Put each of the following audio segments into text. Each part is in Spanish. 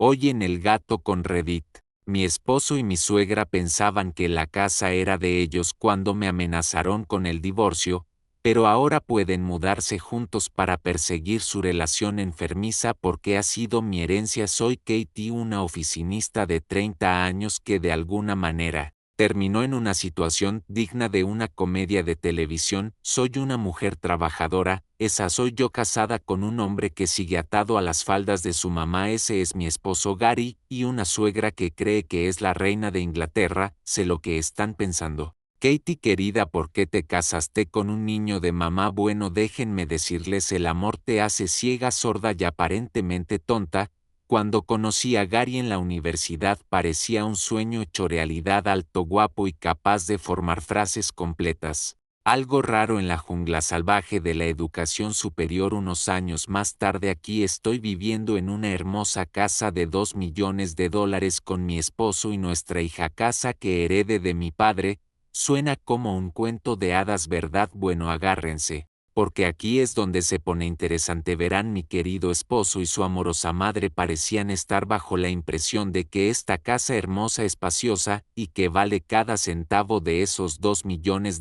Hoy en El Gato con Reddit, mi esposo y mi suegra pensaban que la casa era de ellos cuando me amenazaron con el divorcio, pero ahora pueden mudarse juntos para perseguir su relación enfermiza porque ha sido mi herencia. Soy Katie, una oficinista de 30 años que de alguna manera terminó en una situación digna de una comedia de televisión. Soy una mujer trabajadora, esa soy yo, casada con un hombre que sigue atado a las faldas de su mamá. Ese es mi esposo Gary, y una suegra que cree que es la reina de Inglaterra. Sé lo que están pensando. Katie querida, ¿por qué te casaste con un niño de mamá? Bueno, déjenme decirles, el amor te hace ciega, sorda y aparentemente tonta. Cuando conocí a Gary en la universidad parecía un sueño hecho realidad, alto, guapo y capaz de formar frases completas. Algo raro en la jungla salvaje de la educación superior. Unos años más tarde aquí estoy viviendo en una hermosa casa de $2 millones con mi esposo y nuestra hija, casa que herede de mi padre. Suena como un cuento de hadas, ¿verdad? Bueno, agárrense, porque aquí es donde se pone interesante. Verán, mi querido esposo y su amorosa madre parecían estar bajo la impresión de que esta casa hermosa, espaciosa, y que vale cada centavo de esos $2 millones,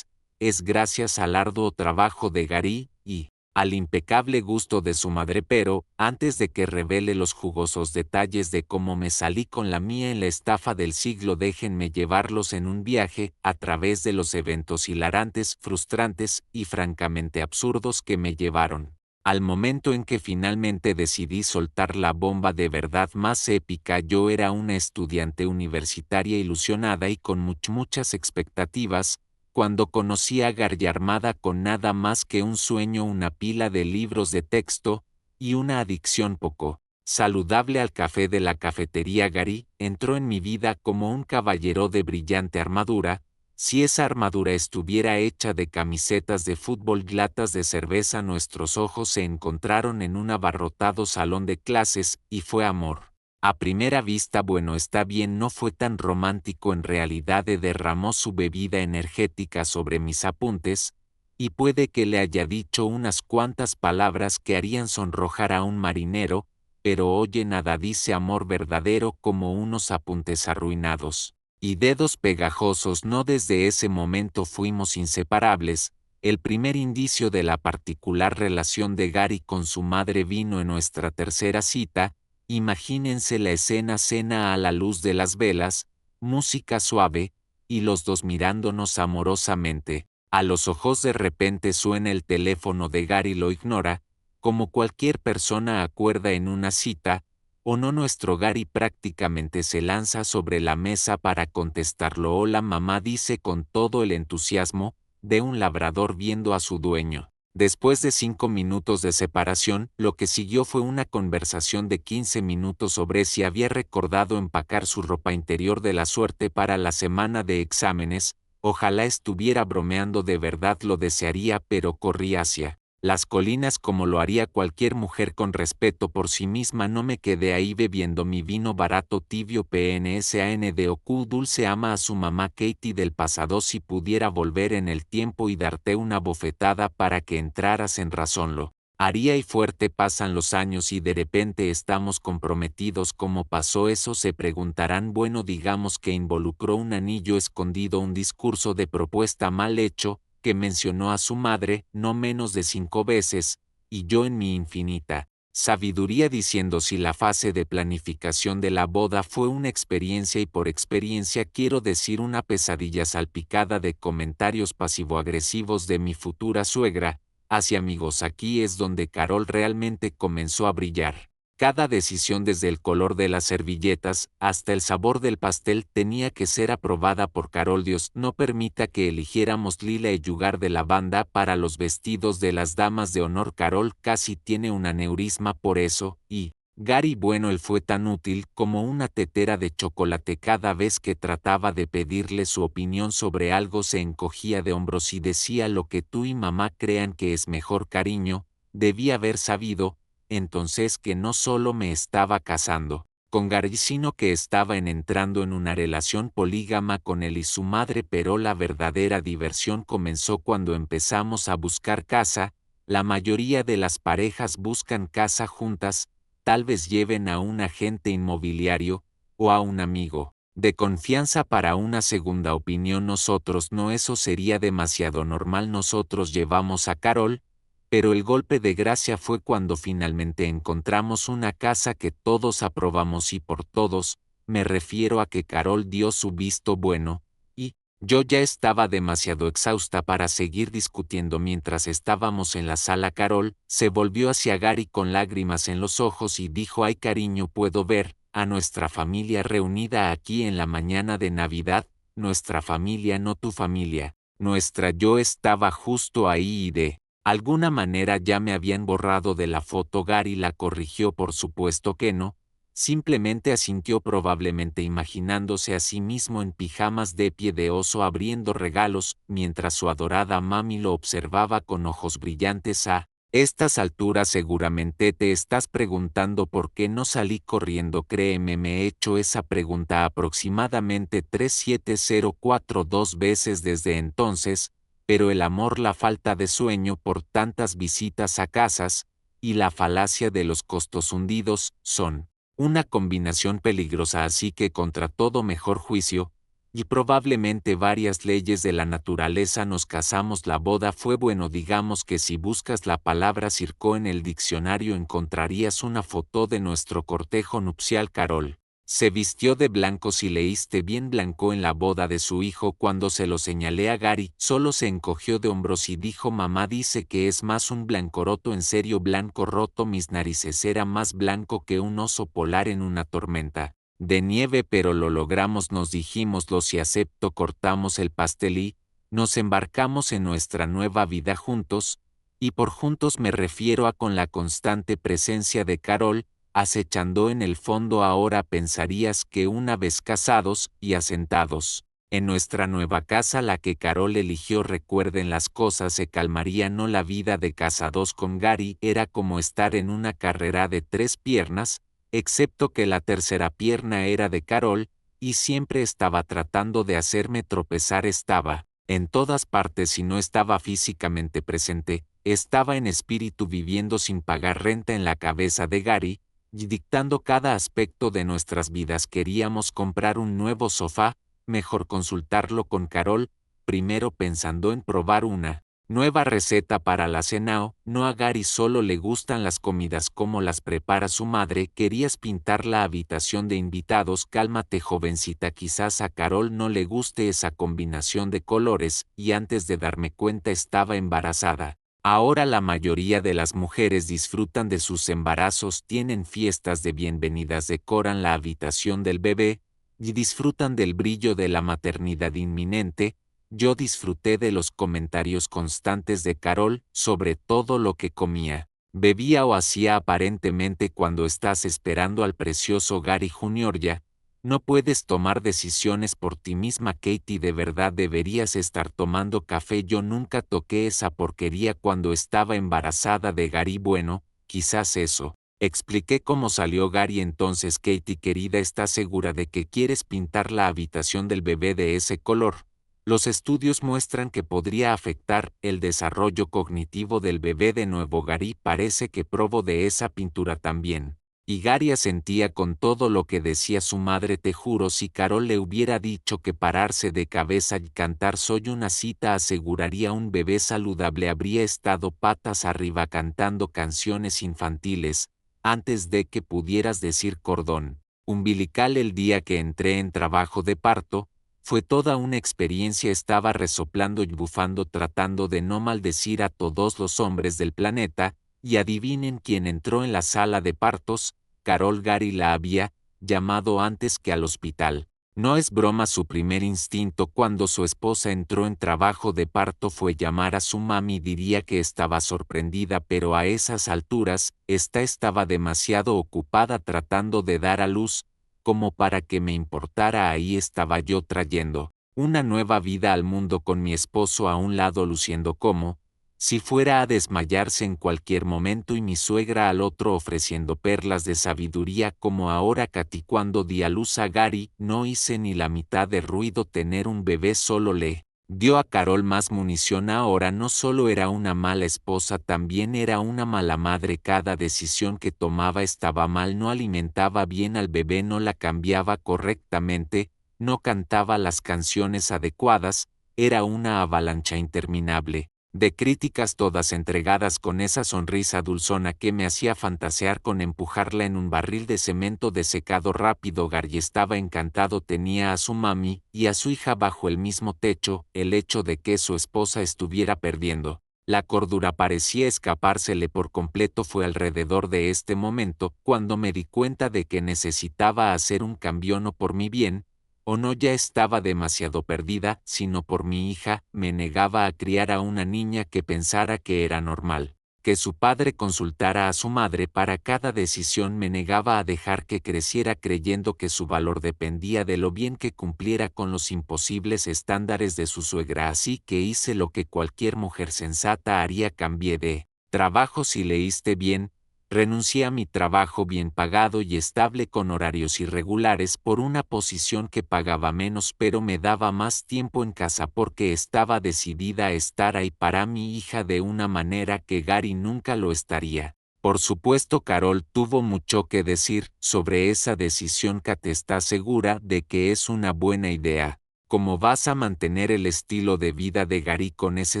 es gracias al arduo trabajo de Gary y al impecable gusto de su madre. Pero, antes de que revele los jugosos detalles de cómo me salí con la mía en la estafa del siglo, déjenme llevarlos en un viaje a través de los eventos hilarantes, frustrantes y francamente absurdos que me llevaron al momento en que finalmente decidí soltar la bomba de verdad más épica. Yo era una estudiante universitaria ilusionada y con muchas expectativas, cuando conocí a Gary, armada con nada más que un sueño, una pila de libros de texto y una adicción poco saludable al café de la cafetería. Gary entró en mi vida como un caballero de brillante armadura. Si esa armadura estuviera hecha de camisetas de fútbol y latas de cerveza, nuestros ojos se encontraron en un abarrotado salón de clases, y fue amor a primera vista. Bueno, está bien, no fue tan romántico en realidad. Derramó su bebida energética sobre mis apuntes, y puede que le haya dicho unas cuantas palabras que harían sonrojar a un marinero, pero oye, nada dice amor verdadero como unos apuntes arruinados y dedos pegajosos. No, desde ese momento fuimos inseparables. El primer indicio de la particular relación de Gary con su madre vino en nuestra tercera cita. Imagínense la escena: cena a la luz de las velas, música suave, y los dos mirándonos amorosamente. A los ojos. De repente suena el teléfono de Gary, lo ignora, como cualquier persona acuerda en una cita, o no. Nuestro Gary prácticamente se lanza sobre la mesa para contestarlo. Hola mamá, dice con todo el entusiasmo de un labrador viendo a su dueño. Después de 5 minutos de separación, lo que siguió fue una conversación de 15 minutos sobre si había recordado empacar su ropa interior de la suerte para la semana de exámenes. Ojalá estuviera bromeando, de verdad lo desearía, pero corrí hacia las colinas como lo haría cualquier mujer con respeto por sí misma. No me quedé ahí bebiendo mi vino barato tibio. PNSANDOQ. Dulce ama a su mamá Katie del pasado. Si pudiera volver en el tiempo y darte una bofetada para que entraras en razón, lo haría. Y fuerte. Pasan los años y de repente estamos comprometidos. ¿Cómo pasó eso?, se preguntarán. Bueno, digamos que involucró un anillo escondido, un discurso de propuesta mal hecho, que mencionó a su madre no menos de 5 veces, y yo en mi infinita sabiduría diciendo si la fase de planificación de la boda fue una experiencia, y por experiencia quiero decir una pesadilla salpicada de comentarios pasivo-agresivos de mi futura suegra hacia amigos. Aquí es donde Carol realmente comenzó a brillar. Cada decisión, desde el color de las servilletas hasta el sabor del pastel, tenía que ser aprobada por Carol. Dios no permita que eligiéramos lila y yugar de lavanda para los vestidos de las damas de honor. Carol casi tiene un aneurisma por eso, y Gary, bueno, él fue tan útil como una tetera de chocolate. Cada vez que trataba de pedirle su opinión sobre algo se encogía de hombros y decía: lo que tú y mamá crean que es mejor. Cariño, debí haber sabido entonces que no solo me estaba casando con Gary, sino que estaba entrando en una relación polígama con él y su madre. Pero la verdadera diversión comenzó cuando empezamos a buscar casa. La mayoría de las parejas buscan casa juntas, tal vez lleven a un agente inmobiliario o a un amigo de confianza para una segunda opinión. Nosotros no, eso sería demasiado normal. Nosotros llevamos a Carol, pero el golpe de gracia fue cuando finalmente encontramos una casa que todos aprobamos, y por todos, me refiero a que Carol dio su visto bueno, y yo ya estaba demasiado exhausta para seguir discutiendo. Mientras estábamos en la sala, Carol se volvió hacia Gary con lágrimas en los ojos y dijo: «Ay, cariño, puedo ver a nuestra familia reunida aquí en la mañana de Navidad, nuestra familia, no tu familia, nuestra». Yo estaba justo ahí y de alguna manera ya me habían borrado de la foto. Gary la corrigió: «Por supuesto que no». Simplemente asintió, probablemente imaginándose a sí mismo en pijamas de pie de oso abriendo regalos, mientras su adorada mami lo observaba con ojos brillantes. A estas alturas seguramente te estás preguntando por qué no salí corriendo. Créeme, me he hecho esa pregunta aproximadamente 37042 veces desde entonces, pero el amor, la falta de sueño por tantas visitas a casas, y la falacia de los costos hundidos son una combinación peligrosa. Así que contra todo mejor juicio, y probablemente varias leyes de la naturaleza, nos casamos. La boda fue bueno. Digamos que si buscas la palabra circo en el diccionario encontrarías una foto de nuestro cortejo nupcial. Carol se vistió de blanco. Si leíste bien, blanco en la boda de su hijo. Cuando se lo señalé a Gary, solo se encogió de hombros y dijo: «Mamá dice que es más un blanco roto». «¿En serio? Blanco roto?» Mis narices, era más blanco que un oso polar en una tormenta de nieve. «Pero lo logramos», nos dijimos. «Lo si acepto». Cortamos el pastel y nos embarcamos en nuestra nueva vida juntos, y por juntos me refiero a con la constante presencia de Carol acechando en el fondo. Ahora pensarías que una vez casados y asentados en nuestra nueva casa, la que Carol eligió, recuerden, las cosas se calmarían. No, la vida de casados con Gary era como estar en una carrera de 3 piernas, excepto que la tercera pierna era de Carol, y siempre estaba tratando de hacerme tropezar. Estaba en todas partes y no estaba físicamente presente, estaba en espíritu, viviendo sin pagar renta en la cabeza de Gary, y dictando cada aspecto de nuestras vidas. Queríamos comprar un nuevo sofá, mejor consultarlo con Carol, primero pensando en probar una nueva receta para la cena. No, a Gary solo le gustan las comidas como las prepara su madre. Querías pintar la habitación de invitados. Cálmate, jovencita, quizás a Carol no le guste esa combinación de colores, y antes de darme cuenta estaba embarazada. Ahora la mayoría de las mujeres disfrutan de sus embarazos, tienen fiestas de bienvenidas, decoran la habitación del bebé, y disfrutan del brillo de la maternidad inminente. Yo disfruté de los comentarios constantes de Carol sobre todo lo que comía, bebía o hacía. Aparentemente, cuando estás esperando al precioso Gary Jr. ya no puedes tomar decisiones por ti misma. Katie, de verdad deberías estar tomando café. Yo nunca toqué esa porquería cuando estaba embarazada de Gary. Bueno, quizás eso. Expliqué cómo salió Gary. Entonces, Katie querida, ¿estás segura de que quieres pintar la habitación del bebé de ese color? Los estudios muestran que podría afectar el desarrollo cognitivo del bebé. De nuevo, Gary parece que probó de esa pintura también. Y Gary asentía con todo lo que decía su madre. Te juro, si Carol le hubiera dicho que pararse de cabeza y cantar Soy una cita aseguraría un bebé saludable, habría estado patas arriba cantando canciones infantiles, antes de que pudieras decir cordón umbilical. El día que entré en trabajo de parto, fue toda una experiencia. Estaba resoplando y bufando tratando de no maldecir a todos los hombres del planeta, y adivinen quién entró en la sala de partos. Carol. Gary la había llamado antes que al hospital. No es broma, su primer instinto cuando su esposa entró en trabajo de parto fue llamar a su mami. Diría que estaba sorprendida, pero a esas alturas, estaba demasiado ocupada tratando de dar a luz, como para que me importara. Ahí estaba yo trayendo una nueva vida al mundo con mi esposo a un lado, luciendo como si fuera a desmayarse en cualquier momento, y mi suegra al otro ofreciendo perlas de sabiduría. Como ahora, Katy, cuando di a luz a Gary, no hice ni la mitad de ruido. Tener un bebé solo le Dio a Carol más munición. Ahora no solo era una mala esposa, también era una mala madre. Cada decisión que tomaba estaba mal. No alimentaba bien al bebé, no la cambiaba correctamente, no cantaba las canciones adecuadas. Era una avalancha interminable de críticas, todas entregadas con esa sonrisa dulzona que me hacía fantasear con empujarla en un barril de cemento desecado rápido. Gary estaba encantado, tenía a su mami y a su hija bajo el mismo techo. El hecho de que su esposa estuviera perdiendo la cordura parecía escapársele por completo. Fue alrededor de este momento cuando me di cuenta de que necesitaba hacer un cambio, no por mi bien, o no ya estaba demasiado perdida, sino por mi hija. Me negaba a criar a una niña que pensara que era normal que su padre consultara a su madre para cada decisión. Me negaba a dejar que creciera creyendo que su valor dependía de lo bien que cumpliera con los imposibles estándares de su suegra. Así que hice lo que cualquier mujer sensata haría: cambié de trabajo. Si leíste bien, renuncié a mi trabajo bien pagado y estable con horarios irregulares por una posición que pagaba menos pero me daba más tiempo en casa, porque estaba decidida a estar ahí para mi hija de una manera que Gary nunca lo estaría. Por supuesto, Carol tuvo mucho que decir sobre esa decisión. Kate, ¿estás segura de que es una buena idea? ¿Cómo vas a mantener el estilo de vida de Gary con ese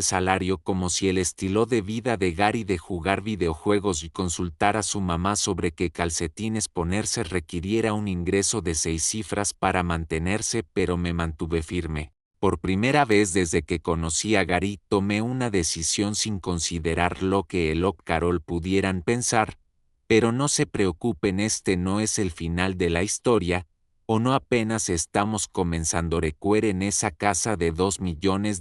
salario? Como si el estilo de vida de Gary de jugar videojuegos y consultar a su mamá sobre qué calcetines ponerse requiriera un ingreso de 6 cifras para mantenerse. Pero me mantuve firme. Por primera vez desde que conocí a Gary, tomé una decisión sin considerar lo que él o Carol pudieran pensar. Pero no se preocupen, este no es el final de la historia. ¿O no apenas estamos comenzando? Recuerden esa casa de $2 millones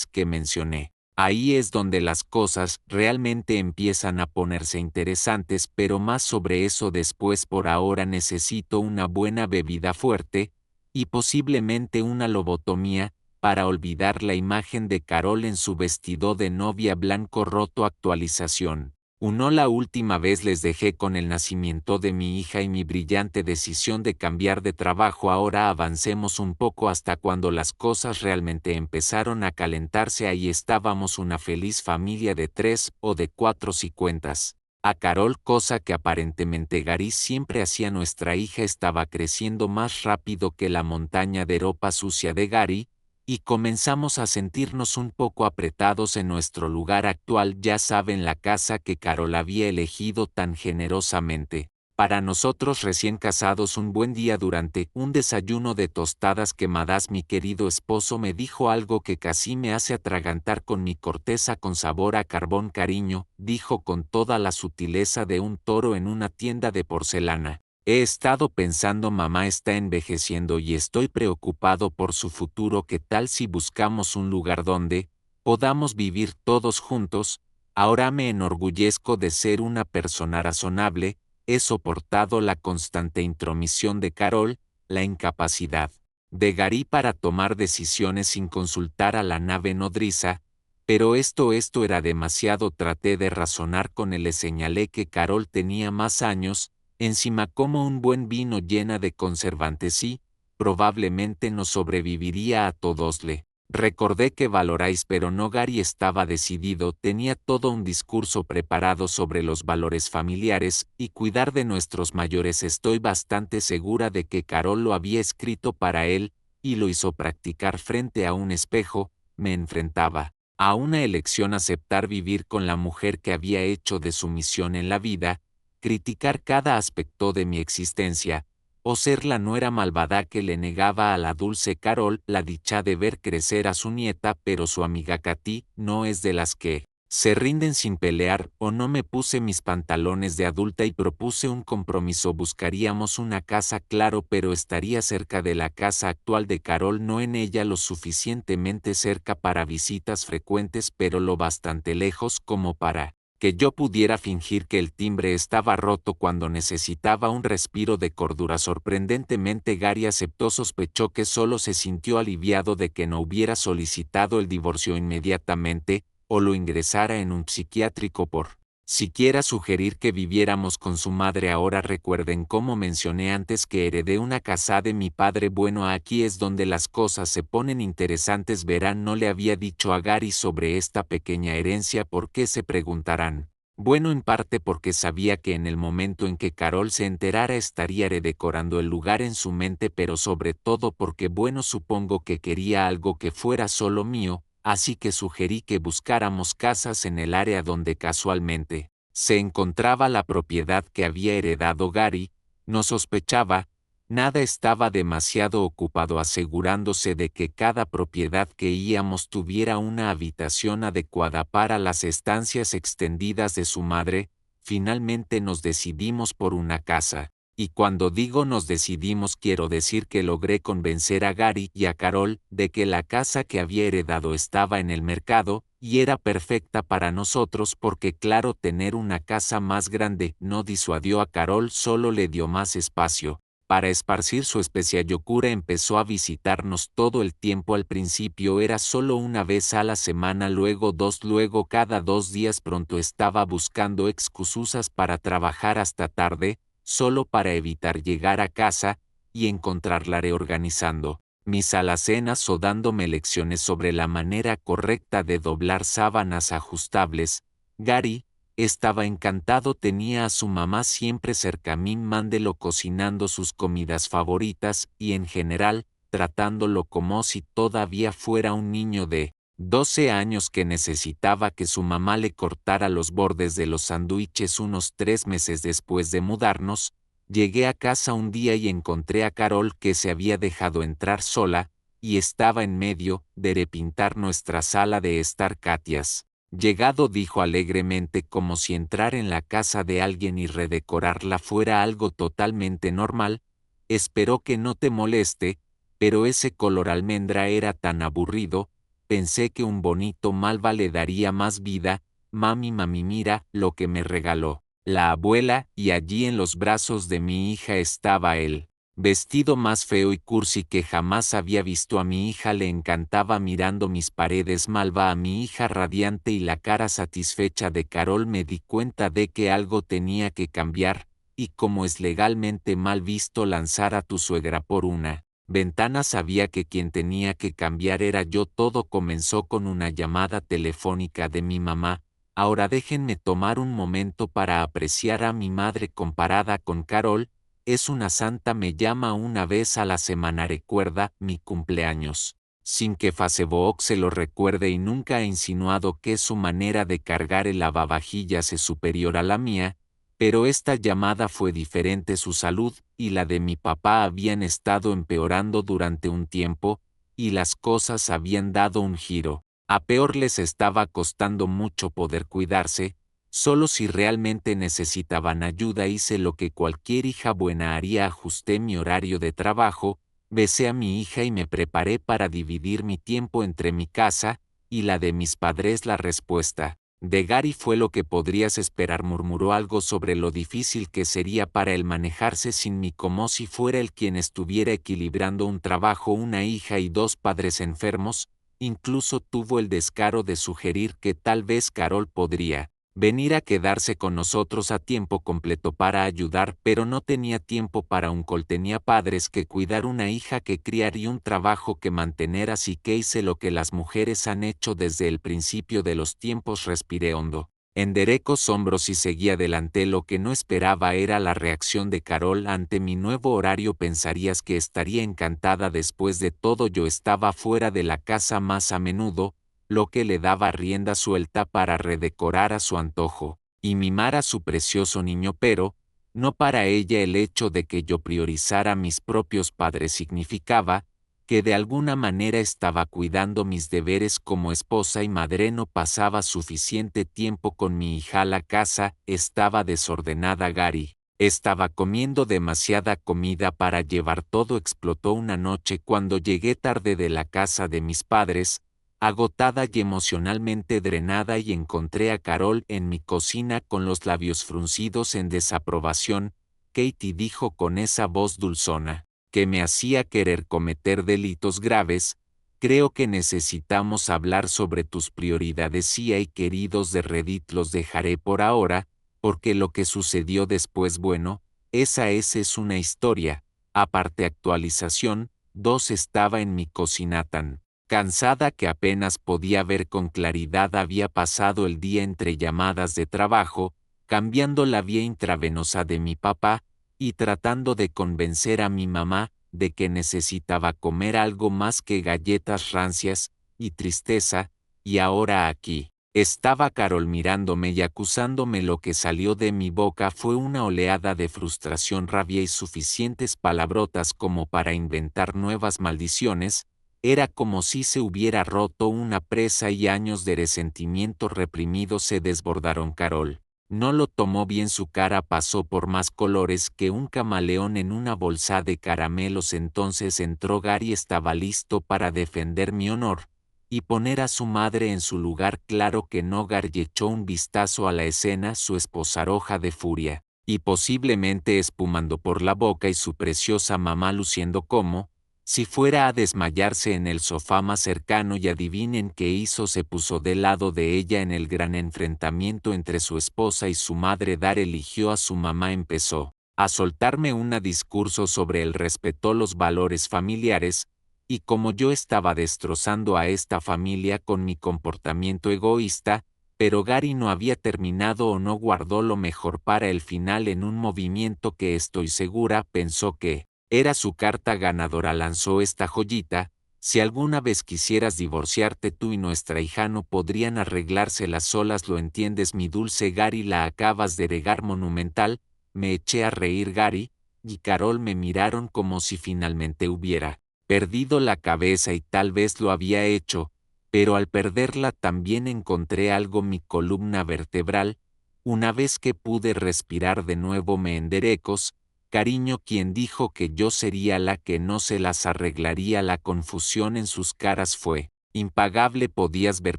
que mencioné. Ahí es donde las cosas realmente empiezan a ponerse interesantes, pero más sobre eso después. Por ahora necesito una buena bebida fuerte, y posiblemente una lobotomía, para olvidar la imagen de Carol en su vestido de novia blanco roto. Actualización 1. La última vez les dejé con el nacimiento de mi hija y mi brillante decisión de cambiar de trabajo. Ahora avancemos un poco hasta cuando las cosas realmente empezaron a calentarse. Ahí estábamos, una feliz familia de 3 o de 4 si cuentas a Carol, cosa que aparentemente Gary siempre hacía. Nuestra hija estaba creciendo más rápido que la montaña de ropa sucia de Gary, y comenzamos a sentirnos un poco apretados en nuestro lugar actual. Ya saben, la casa que Carol había elegido tan generosamente para nosotros recién casados. Un buen día, durante un desayuno de tostadas quemadas, mi querido esposo me dijo algo que casi me hace atragantar con mi corteza con sabor a carbón. Cariño, dijo con toda la sutileza de un toro en una tienda de porcelana, he estado pensando, mamá está envejeciendo y estoy preocupado por su futuro. ¿Qué tal si buscamos un lugar donde podamos vivir todos juntos? Ahora me enorgullezco de ser una persona razonable. He soportado la constante intromisión de Carol, la incapacidad de Gary para tomar decisiones sin consultar a la nave nodriza, pero esto era demasiado. Traté de razonar con él, le señalé que Carol tenía más años encima, como un buen vino llena de conservantes, y probablemente no sobreviviría a todos. Le recordé que valoráis, pero no. Gary estaba decidido, tenía todo un discurso preparado sobre los valores familiares y cuidar de nuestros mayores. Estoy bastante segura de que Carol lo había escrito para él, y lo hizo practicar frente a un espejo. Me enfrentaba a una elección: aceptar vivir con la mujer que había hecho de su misión en la vida, criticar cada aspecto de mi existencia, o ser la nuera malvada que le negaba a la dulce Carol la dicha de ver crecer a su nieta. Pero su amiga Katy no es de las que se rinden sin pelear. O no. Me puse mis pantalones de adulta y propuse un compromiso: buscaríamos una casa, claro, pero estaría cerca de la casa actual de Carol, no en ella, lo suficientemente cerca para visitas frecuentes, pero lo bastante lejos como para que yo pudiera fingir que el timbre estaba roto cuando necesitaba un respiro de cordura. Sorprendentemente, Gary aceptó. Sospechó que solo se sintió aliviado de que no hubiera solicitado el divorcio inmediatamente, o lo ingresara en un psiquiátrico por siquiera sugerir que viviéramos con su madre. Ahora recuerden cómo mencioné antes que heredé una casa de mi padre. Bueno, aquí es donde las cosas se ponen interesantes. Verán, no le había dicho a Gary sobre esta pequeña herencia. ¿Por qué?, se preguntarán. Bueno, en parte porque sabía que en el momento en que Carol se enterara estaría redecorando el lugar en su mente, pero sobre todo porque, bueno, supongo que quería algo que fuera solo mío, así que sugerí que buscáramos casas en el área donde casualmente se encontraba la propiedad que había heredado Gary. No sospechaba, nada, estaba demasiado ocupado asegurándose de que cada propiedad que íbamos tuviera una habitación adecuada para las estancias extendidas de su madre. Finalmente nos decidimos por una casa. Y cuando digo nos decidimos, quiero decir que logré convencer a Gary y a Carol de que la casa que había heredado estaba en el mercado, y era perfecta para nosotros porque, claro, tener una casa más grande no disuadió a Carol, solo le dio más espacio para esparcir su especial locura. Empezó a visitarnos todo el tiempo. Al principio era solo una vez a la semana, luego dos, luego cada 2 días. Pronto estaba buscando excusas para trabajar hasta tarde, solo para evitar llegar a casa y encontrarla reorganizando mis alacenas o dándome lecciones sobre la manera correcta de doblar sábanas ajustables. Gary estaba encantado, tenía a su mamá siempre cerca, mándelo cocinando sus comidas favoritas y en general, tratándolo como si todavía fuera un niño de 12 años que necesitaba que su mamá le cortara los bordes de los sándwiches. Unos 3 meses después de mudarnos, llegué a casa un día y encontré a Carol, que se había dejado entrar sola, y estaba en medio de repintar nuestra sala de estar. Katias llegado, dijo alegremente, como si entrar en la casa de alguien y redecorarla fuera algo totalmente normal. Espero que no te moleste, pero ese color almendra era tan aburrido. Pensé que un bonito malva le daría más vida. Mami, mira lo que me regaló la abuela, y allí en los brazos de mi hija estaba el vestido más feo y cursi que jamás había visto. A mi hija le encantaba mirando mis paredes. Malva, a mi hija radiante y la cara satisfecha de Carol. Me di cuenta de que algo tenía que cambiar, y como es legalmente mal visto lanzar a tu suegra por una ventana, sabía que quien tenía que cambiar era yo. Todo comenzó con una llamada telefónica de mi mamá. Ahora déjenme tomar un momento para apreciar a mi madre comparada con Carol. Es una santa, me llama una vez a la semana, recuerda mi cumpleaños, sin que Facebook se lo recuerde, y nunca ha insinuado que su manera de cargar el lavavajillas es superior a la mía, pero esta llamada fue diferente. Su salud y la de mi papá habían estado empeorando durante un tiempo, y las cosas habían dado un giro a peor. Les estaba costando mucho poder cuidarse. Solo si realmente necesitaban ayuda hice lo que cualquier hija buena haría: ajusté mi horario de trabajo, besé a mi hija y me preparé para dividir mi tiempo entre mi casa y la de mis padres. La respuesta de Gary fue lo que podrías esperar. Murmuró algo sobre lo difícil que sería para él manejarse sin mí, como si fuera él quien estuviera equilibrando un trabajo, una hija y 2 padres enfermos. Incluso tuvo el descaro de sugerir que tal vez Carol podría venir a quedarse con nosotros a tiempo completo para ayudar, pero no tenía tiempo para un col. Tenía padres que cuidar, una hija que criar y un trabajo que mantener, así que hice lo que las mujeres han hecho desde el principio de los tiempos. Respiré hondo, enderezé hombros y seguí adelante. Lo que no esperaba era la reacción de Carol ante mi nuevo horario. Pensarías que estaría encantada. Después de todo, yo estaba fuera de la casa más a menudo, lo que le daba rienda suelta para redecorar a su antojo y mimar a su precioso niño, pero no para ella. El hecho de que yo priorizara a mis propios padres significaba que de alguna manera estaba cuidando mis deberes como esposa y madre. No pasaba suficiente tiempo con mi hija. La casa estaba desordenada. Gary estaba comiendo demasiada comida para llevar. Todo explotó una noche cuando llegué tarde de la casa de mis padres, agotada y emocionalmente drenada, y encontré a Carol en mi cocina con los labios fruncidos en desaprobación. Katie, dijo con esa voz dulzona que me hacía querer cometer delitos graves, Creo que necesitamos hablar sobre tus prioridades, Sia y queridos de Reddit. Los dejaré por ahora, porque lo que sucedió después, bueno, esa es una historia. Aparte actualización, 2 estaba en mi cocina tan cansada que apenas podía ver con claridad. Había pasado el día entre llamadas de trabajo, cambiando la vía intravenosa de mi papá, y tratando de convencer a mi mamá de que necesitaba comer algo más que galletas rancias, y tristeza, y ahora aquí estaba Carol mirándome y acusándome. Lo que salió de mi boca fue una oleada de frustración, rabia y suficientes palabrotas como para inventar nuevas maldiciones. Era como si se hubiera roto una presa y años de resentimiento reprimido se desbordaron. Carol no lo tomó bien, su cara pasó por más colores que un camaleón en una bolsa de caramelos. Entonces entró Gary. Estaba listo para defender mi honor y poner a su madre en su lugar. Claro que no. Gary echó un vistazo a la escena, su esposa roja de furia y posiblemente espumando por la boca, y su preciosa mamá luciendo como si fuera a desmayarse en el sofá más cercano. Y adivinen qué hizo, se puso del lado de ella en el gran enfrentamiento entre su esposa y su madre. Dar eligió a su mamá, empezó a soltarme un discurso sobre el respeto, los valores familiares, y como yo estaba destrozando a esta familia con mi comportamiento egoísta. Pero Gary no había terminado, o no guardó lo mejor para el final. En un movimiento que estoy segura pensó que era su carta ganadora, lanzó esta joyita: si alguna vez quisieras divorciarte, tú y nuestra hija no podrían arreglárselas solas, ¿lo entiendes, mi dulce Gary? La acabas de regar monumental. Me eché a reír. Gary y Carol me miraron como si finalmente hubiera perdido la cabeza, y tal vez lo había hecho, pero al perderla también encontré algo: mi columna vertebral. Una vez que pude respirar de nuevo me enderecos. Cariño, ¿quién dijo que yo sería la que no se las arreglaría? La confusión en sus caras fue impagable. Podías ver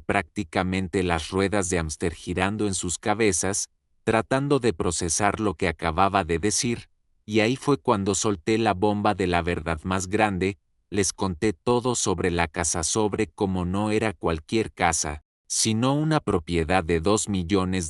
prácticamente las ruedas de hámster girando en sus cabezas, tratando de procesar lo que acababa de decir, y ahí fue cuando solté la bomba de la verdad más grande. Les conté todo sobre la casa, sobre cómo no era cualquier casa, sino una propiedad de $2 millones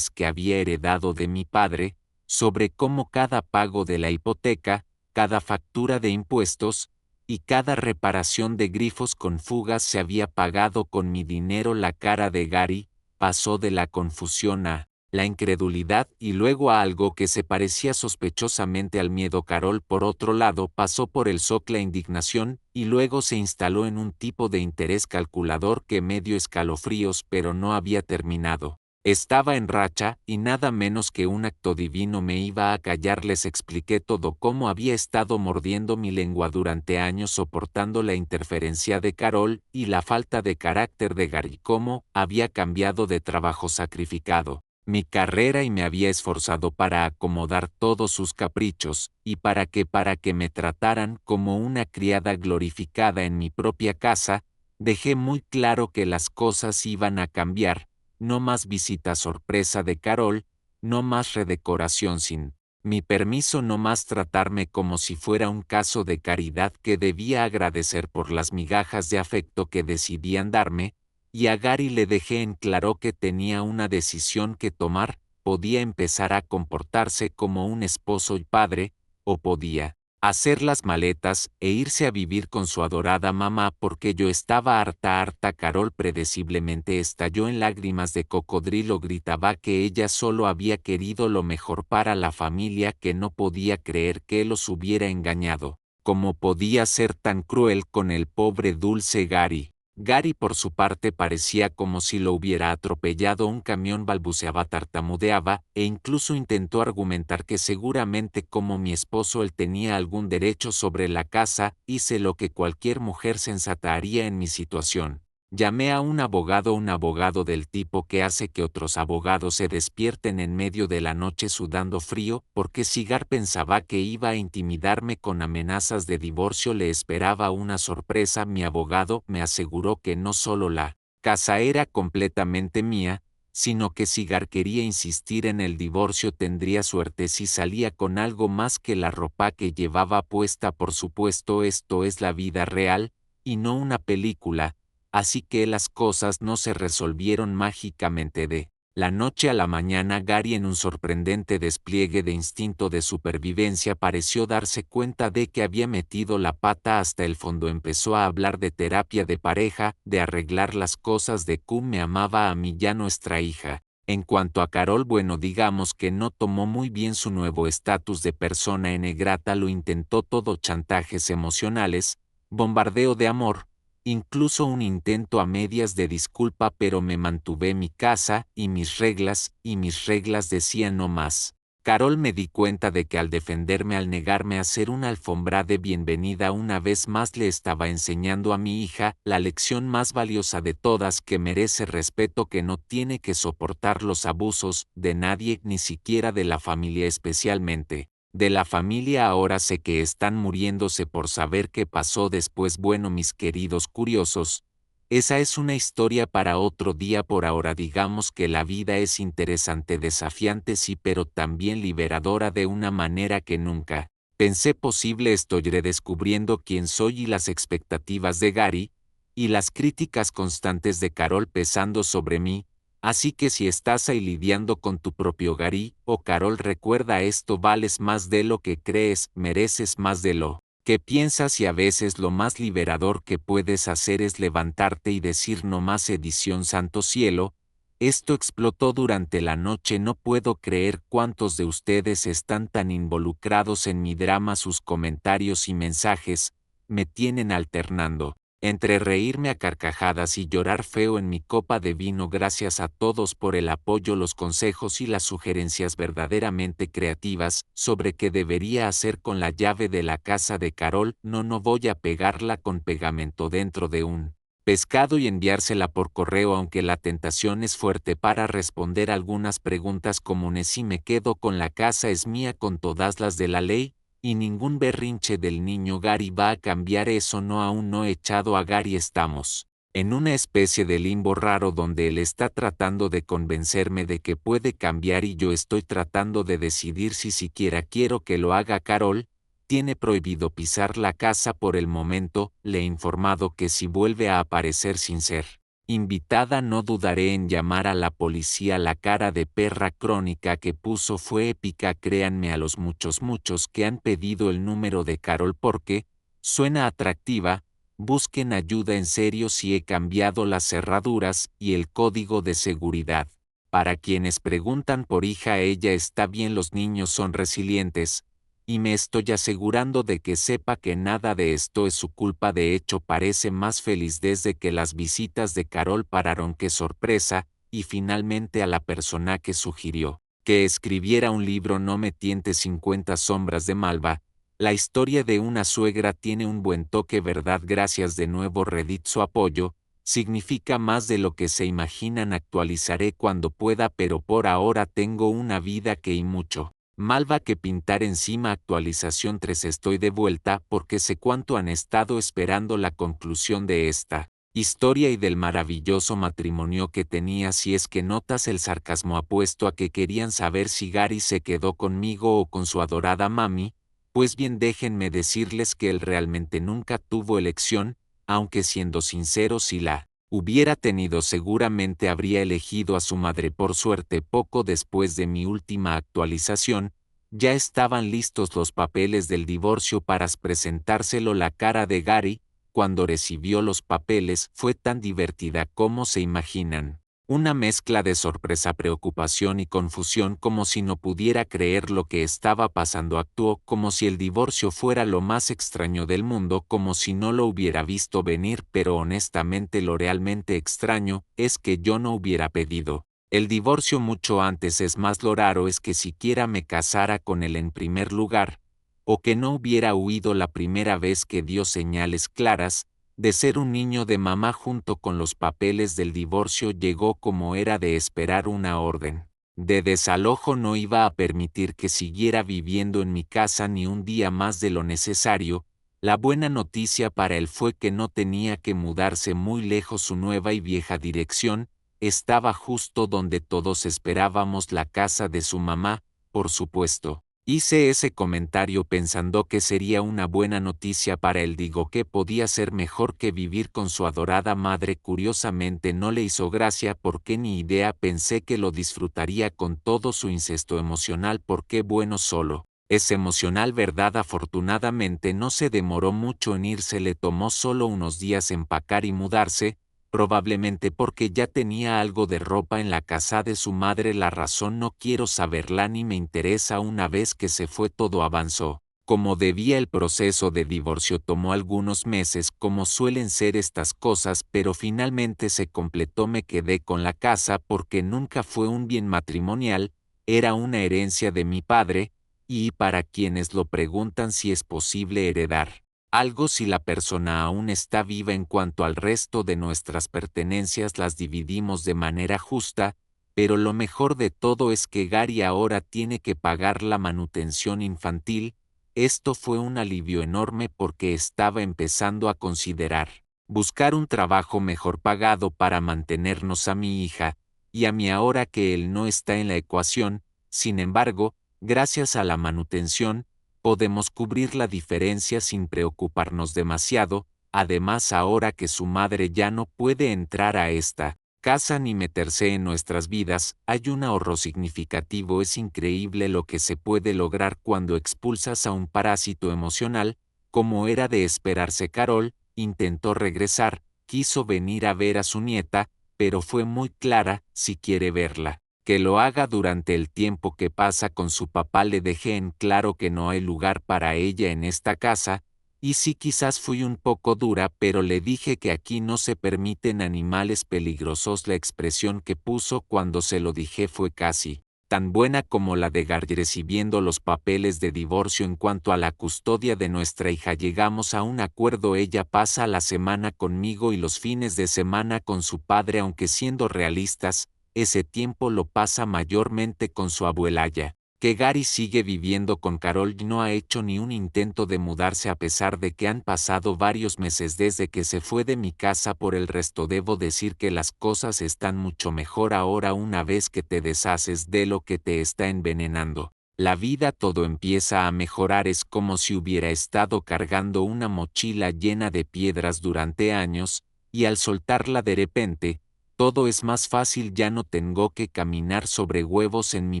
que había heredado de mi padre, sobre cómo cada pago de la hipoteca, cada factura de impuestos y cada reparación de grifos con fugas se había pagado con mi dinero. La cara de Gary pasó de la confusión a la incredulidad, y luego a algo que se parecía sospechosamente al miedo. Carol, por otro lado, pasó por el shock, la indignación, y luego se instaló en un tipo de interés calculador que me dio escalofríos, pero no había terminado. Estaba en racha, y nada menos que un acto divino me iba a callar. Les expliqué todo: cómo había estado mordiendo mi lengua durante años soportando la interferencia de Carol y la falta de carácter de Gary, cómo había cambiado de trabajo, sacrificado mi carrera y me había esforzado para acomodar todos sus caprichos, y para que me trataran como una criada glorificada en mi propia casa. Dejé muy claro que las cosas iban a cambiar: no más visita sorpresa de Carol, no más redecoración sin mi permiso, no más tratarme como si fuera un caso de caridad que debía agradecer por las migajas de afecto que decidían darme. Y a Gary le dejé en claro que tenía una decisión que tomar: podía empezar a comportarse como un esposo y padre, o podía hacer las maletas e irse a vivir con su adorada mamá, porque yo estaba harta. Carol predeciblemente estalló en lágrimas de cocodrilo. Gritaba que ella solo había querido lo mejor para la familia, que no podía creer que los hubiera engañado. ¿Cómo podía ser tan cruel con el pobre dulce Gary? Gary, por su parte, parecía como si lo hubiera atropellado un camión. Balbuceaba, tartamudeaba, e incluso intentó argumentar que seguramente como mi esposo él tenía algún derecho sobre la casa. Hice lo que cualquier mujer sensata haría en mi situación: llamé a un abogado del tipo que hace que otros abogados se despierten en medio de la noche sudando frío, porque si Gar pensaba que iba a intimidarme con amenazas de divorcio, le esperaba una sorpresa. Mi abogado me aseguró que no solo la casa era completamente mía, sino que si Gar quería insistir en el divorcio tendría suerte si salía con algo más que la ropa que llevaba puesta. Por supuesto, esto es la vida real. y no una película, así que las cosas no se resolvieron mágicamente de la noche a la mañana. Gary, en un sorprendente despliegue de instinto de supervivencia, pareció darse cuenta de que había metido la pata hasta el fondo. Empezó a hablar de terapia de pareja, de arreglar las cosas, de cómo me amaba a mí y a nuestra hija. En cuanto a Carol, bueno, digamos que no tomó muy bien su nuevo estatus de persona N grata, lo intentó todo: chantajes emocionales, bombardeo de amor, incluso un intento a medias de disculpa, pero me mantuve mi casa y mis reglas decían no más. Carol, me di cuenta de que al defenderme, al negarme a hacer una alfombra de bienvenida, una vez más le estaba enseñando a mi hija la lección más valiosa de todas, que merece respeto, que no tiene que soportar los abusos de nadie, ni siquiera de la familia, especialmente de la familia. Ahora sé que están muriéndose por saber qué pasó después. Bueno, mis queridos curiosos, esa es una historia para otro día. Por ahora digamos que la vida es interesante, desafiante sí, pero también liberadora de una manera que nunca pensé posible. Estoy redescubriendo quién soy, y las expectativas de Gary y las críticas constantes de Carol pesando sobre mí. Así que si estás ahí lidiando con tu propio Gary o Carol, recuerda esto: vales más de lo que crees, mereces más de lo que piensas, y a veces lo más liberador que puedes hacer es levantarte y decir no más. Edición Santo Cielo. Esto explotó durante la noche. No puedo creer cuántos de ustedes están tan involucrados en mi drama. Sus comentarios y mensajes me tienen alternando entre reírme a carcajadas y llorar feo en mi copa de vino. Gracias a todos por el apoyo, los consejos y las sugerencias verdaderamente creativas sobre qué debería hacer con la llave de la casa de Carol. No voy a pegarla con pegamento dentro de un pescado y enviársela por correo, aunque la tentación es fuerte para responder algunas preguntas comunes. Si me quedo con la casa, es mía con todas las de la ley, y ningún berrinche del niño Gary va a cambiar eso. No, aún no he echado a Gary. Estamos en una especie de limbo raro donde él está tratando de convencerme de que puede cambiar y yo estoy tratando de decidir si siquiera quiero que lo haga. Carol tiene prohibido pisar la casa por el momento. Le he informado que si vuelve a aparecer sin ser invitada, no dudaré en llamar a la policía. La cara de perra crónica que puso fue épica. Créanme a los muchos que han pedido el número de Carol porque suena atractiva. Busquen ayuda en serio. Si he cambiado las cerraduras y el código de seguridad. Para quienes preguntan por hija, ella está bien, los niños son resilientes, y me estoy asegurando de que sepa que nada de esto es su culpa. De hecho, parece más feliz desde que las visitas de Carol pararon. ¡Qué sorpresa! Y finalmente, a la persona que sugirió que escribiera un libro, No me tientes, 50 sombras de Malva. La historia de una suegra tiene un buen toque, ¿verdad? Gracias de nuevo, Reddit. Su apoyo significa más de lo que se imaginan. Actualizaré cuando pueda, pero por ahora tengo una vida que y mucho Malva que pintar encima. Actualización 3. Estoy de vuelta porque sé cuánto han estado esperando la conclusión de esta historia y del maravilloso matrimonio que tenía. Si es que notas el sarcasmo, apuesto a que querían saber si Gary se quedó conmigo o con su adorada mami. Pues bien, déjenme decirles que él realmente nunca tuvo elección, aunque siendo sincero, si la hubiera tenido seguramente habría elegido a su madre. Por suerte, poco después de mi última actualización, ya estaban listos los papeles del divorcio para presentárselo. La cara de Gary cuando recibió los papeles fue tan divertida como se imaginan. Una mezcla de sorpresa, preocupación y confusión, como si no pudiera creer lo que estaba pasando. Actuó como si el divorcio fuera lo más extraño del mundo, como si no lo hubiera visto venir, pero honestamente lo realmente extraño es que yo no hubiera pedido el divorcio mucho antes. Es más, lo raro es que siquiera me casara con él en primer lugar, o que no hubiera huido la primera vez que dio señales claras de ser un niño de mamá. Junto con los papeles del divorcio llegó, como era de esperar, una orden de desalojo. No iba a permitir que siguiera viviendo en mi casa ni un día más de lo necesario. La buena noticia para él fue que no tenía que mudarse muy lejos. Su nueva y vieja dirección estaba justo donde todos esperábamos, la casa de su mamá, por supuesto. Hice ese comentario pensando que sería una buena noticia para él. Digo que podía ser mejor que vivir con su adorada madre. Curiosamente no le hizo gracia porque ni idea, pensé que lo disfrutaría con todo su incesto emocional. Porque bueno, solo es emocional, ¿verdad? Afortunadamente no se demoró mucho en irse, le tomó solo unos días empacar y mudarse, probablemente porque ya tenía algo de ropa en la casa de su madre. La razón no quiero saberla ni me interesa. Una vez que se fue todo avanzó como debía. El proceso de divorcio tomó algunos meses, como suelen ser estas cosas, pero finalmente se completó. Me quedé con la casa porque nunca fue un bien matrimonial, era una herencia de mi padre, y para quienes lo preguntan si es posible heredar algo si la persona aún está viva, en cuanto al resto de nuestras pertenencias las dividimos de manera justa, pero lo mejor de todo es que Gary ahora tiene que pagar la manutención infantil. Esto fue un alivio enorme porque estaba empezando a considerar buscar un trabajo mejor pagado para mantenernos a mi hija y a mí ahora que él no está en la ecuación. Sin embargo, gracias a la manutención, podemos cubrir la diferencia sin preocuparnos demasiado. Además, ahora que su madre ya no puede entrar a esta casa ni meterse en nuestras vidas, hay un ahorro significativo. Es increíble lo que se puede lograr cuando expulsas a un parásito emocional, como era de esperarse. Carol intentó regresar, quiso venir a ver a su nieta, pero fue muy clara: si quiere verla, que lo haga durante el tiempo que pasa con su papá. Le dejé en claro que no hay lugar para ella en esta casa, y sí, quizás fui un poco dura, pero le dije que aquí no se permiten animales peligrosos. La expresión que puso cuando se lo dije fue casi tan buena como la de Gary recibiendo los papeles de divorcio. En cuanto a la custodia de nuestra hija, llegamos a un acuerdo. Ella pasa la semana conmigo y los fines de semana con su padre, aunque siendo realistas, ese tiempo lo pasa mayormente con su abuela. Ya que Gary sigue viviendo con Carol y no ha hecho ni un intento de mudarse a pesar de que han pasado varios meses desde que se fue de mi casa. Por el resto, debo decir que las cosas están mucho mejor ahora. Una vez que te deshaces de lo que te está envenenando la vida, todo empieza a mejorar. Es como si hubiera estado cargando una mochila llena de piedras durante años, y al soltarla de repente, todo es más fácil. Ya no tengo que caminar sobre huevos en mi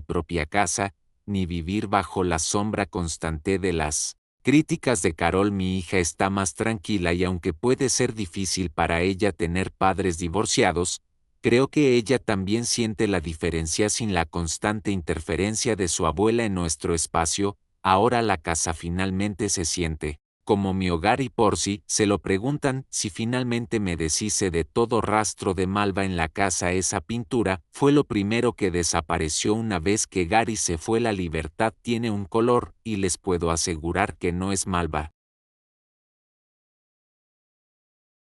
propia casa, ni vivir bajo la sombra constante de las críticas de Carol. Mi hija está más tranquila, y aunque puede ser difícil para ella tener padres divorciados, creo que ella también siente la diferencia sin la constante interferencia de su abuela en nuestro espacio. Ahora la casa finalmente se siente como mi hogar, y por si se lo preguntan, si finalmente me deshice de todo rastro de malva en la casa, esa pintura fue lo primero que desapareció una vez que Gary se fue. La libertad tiene un color, y les puedo asegurar que no es malva.